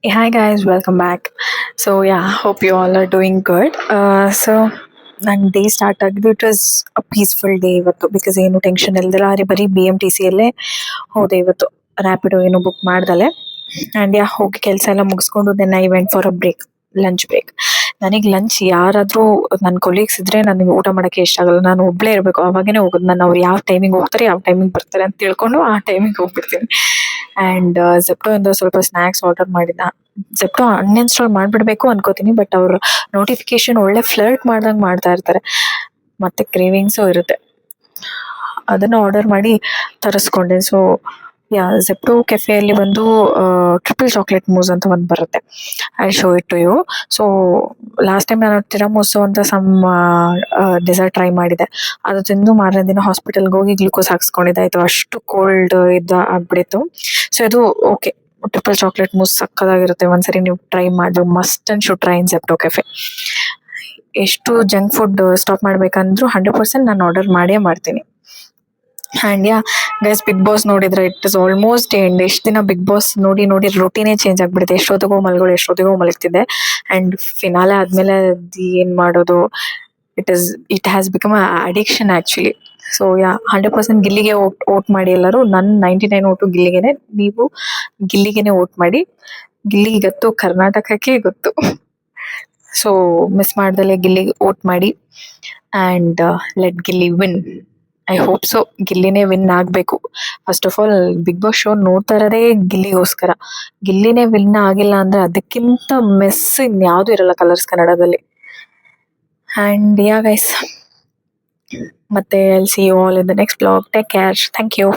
Hi guys, welcome back. So yeah, hope you all are doing good. So ನನ್ನ day start ಆಗಿದ್ದು it was a peaceful day ಇವತ್ತು because ಏನು tension ಇಲ್ದಿರ ಬರೀ B M T ಸಿಯಲ್ಲೇ ಹೋದೆ ಇವತ್ತು. ರ್ಯಾಪಿಡೋ ಏನು ಬುಕ್ ಮಾಡ್ದಲೆ ಆ್ಯಂಡ್ ಯಾ ಹೋಗಿ ಕೆಲಸ ಎಲ್ಲ ಮುಗಿಸ್ಕೊಂಡು then I went for a break, lunch break. ನನಗೆ ಲಂಚ್ ಯಾರಾದರೂ ನನ್ನ ಕೊಲೀಗ್ಸ್ ಇದ್ದರೆ ನನಗೆ ಊಟ ಮಾಡೋಕ್ಕೆ ಇಷ್ಟ ಆಗಲ್ಲ. ನಾನು ಒಬ್ಬಳೇ ಇರಬೇಕು, ಅವಾಗೇ ಹೋಗೋದು. ನಾನು ಅವ್ರು ಯಾವ ಟೈಮಿಗೆ ಹೋಗ್ತಾರೆ, ಯಾವ ಟೈಮಿಗೆ ಬರ್ತಾರೆ ಅಂತ ತಿಳ್ಕೊಂಡು ಆ ಟೈಮಿಗೆ ಹೋಗ್ಬಿಡ್ತೀನಿ. ಆ್ಯಂಡ್ ಇಂದ ಸ್ವಲ್ಪ ಸ್ನ್ಯಾಕ್ಸ್ ಆರ್ಡರ್ ಮಾಡಿದ್ದ. ಜೆಪ್ಟೋ ಅನ್ಇನ್ಸ್ಟಾಲ್ ಮಾಡಿಬಿಡ್ಬೇಕು ಅನ್ಕೋತೀನಿ, ಬಟ್ ಅವರು ನೋಟಿಫಿಕೇಶನ್ ಒಳ್ಳೆ ಫ್ಲರ್ಟ್ ಮಾಡ್ದಂಗೆ ಮಾಡ್ತಾ ಇರ್ತಾರೆ, ಮತ್ತೆ ಕ್ರೇವಿಂಗ್ಸು ಇರುತ್ತೆ. ಅದನ್ನು ಆರ್ಡರ್ ಮಾಡಿ ತರಿಸ್ಕೊಂಡೆ. ಸೊ ಯಾ ಜೆಪ್ಟೋ ಕೆಫೆಯಲ್ಲಿ ಬಂದು ಟ್ರಿಪಲ್ ಚಾಕ್ಲೇಟ್ ಮೂಸ್ ಅಂತ ಒಂದು ಬರುತ್ತೆ. I show it to you. So last time ನಾನು ತಿರಾಮುಸು ಅಂತ ಸಮ್ ಡೆಸರ್ಟ್ ಟ್ರೈ ಮಾಡಿದೆ. ಅದು ತಿಂದು ಮಾರನೇ ದಿನ ಹಾಸ್ಪಿಟಲ್ಗೆ ಹೋಗಿ ಗ್ಲೂಕೋಸ್ ಹಾಕ್ಸ್ಕೊಂಡಿದ್ದೆ. ಆಯಿತು, ಅಷ್ಟು ಕೋಲ್ಡ್ ಆಗ್ಬಿಟ್ಟಿತ್ತು. ಸೊ ಇದು ಓಕೆ, ಟ್ರಿಪಲ್ ಚಾಕ್ಲೇಟ್ ಮೂಸ್ ಸಕ್ಕದಾಗಿರುತ್ತೆ. ಒಂದ್ಸರಿ ನೀವು ಟ್ರೈ ಮಾಡಿ, must and should try in Zepto cafe. ಎಷ್ಟು ಜಂಕ್ ಫುಡ್ ಸ್ಟಾಪ್ ಮಾಡ್ಬೇಕಂದ್ರೂ 100% ನಾನು ಆರ್ಡರ್ ಮಾಡೇ ಮಾಡ್ತೀನಿ. And yeah guys, Bigg Boss ನೋಡಿದ್ರೆ ಇಟ್ ಇಸ್ ಆಲ್ಮೋಸ್ಟ್ ಎಂಡ್. ಎಷ್ಟು ದಿನ ಬಿಗ್ ಬಾಸ್ ನೋಡಿ ನೋಡಿ ರೊಟೀನೇ ಚೇಂಜ್ ಆಗಿಬಿಡುತ್ತೆ. ಎಷ್ಟೊತ್ತಿಗೂ ಮಲಗ್ತಿದ್ದೆ. ಆ್ಯಂಡ್ ಫಿನಾಲೆ ಆದಮೇಲೆ ಏನು ಮಾಡೋದು, it has become a addiction actually. So yeah 100% ಗಿಲ್ಲಿಗೆ ಓಟ್ ಮಾಡಿ ಎಲ್ಲರೂ. ನನ್ನ 99 ಓಟು ಗಿಲ್ಲಿಗೆನೆ. ನೀವು ಗಿಲ್ಲಿಗೆನೆ ಓಟ್ ಮಾಡಿ. ಗಿಲ್ಲಿಗೆ ಗೊತ್ತು, ಕರ್ನಾಟಕಕ್ಕೆ ಗೊತ್ತು. ಸೊ ಮಿಸ್ ಮಾಡ್ದಲೆ ಗಿಲ್ಲಿಗೆ ಓಟ್ ಮಾಡಿ and let Gilli win. I hope so ಗಿಲ್ಲಿನೇ ವಿನ್ ಆಗಬೇಕು. First of all Bigg Boss show ನೋಡ್ತಾ ಇರೋದೇ ಗಿಲ್ಲಿಗೋಸ್ಕರ. ಗಿಲ್ಲಿನೇ ವಿನ್ ಆಗಿಲ್ಲ ಅಂದರೆ ಅದಕ್ಕಿಂತ ಮೆಸ್ ಇನ್ಯಾವುದೂ ಇರಲ್ಲ ಕಲರ್ಸ್ ಕನ್ನಡದಲ್ಲಿ. ಆ್ಯಂಡ್ ಯಾ ಗೈಸ್, ಮತ್ತೆ I will see you all in the next blog. Take care. Thank you.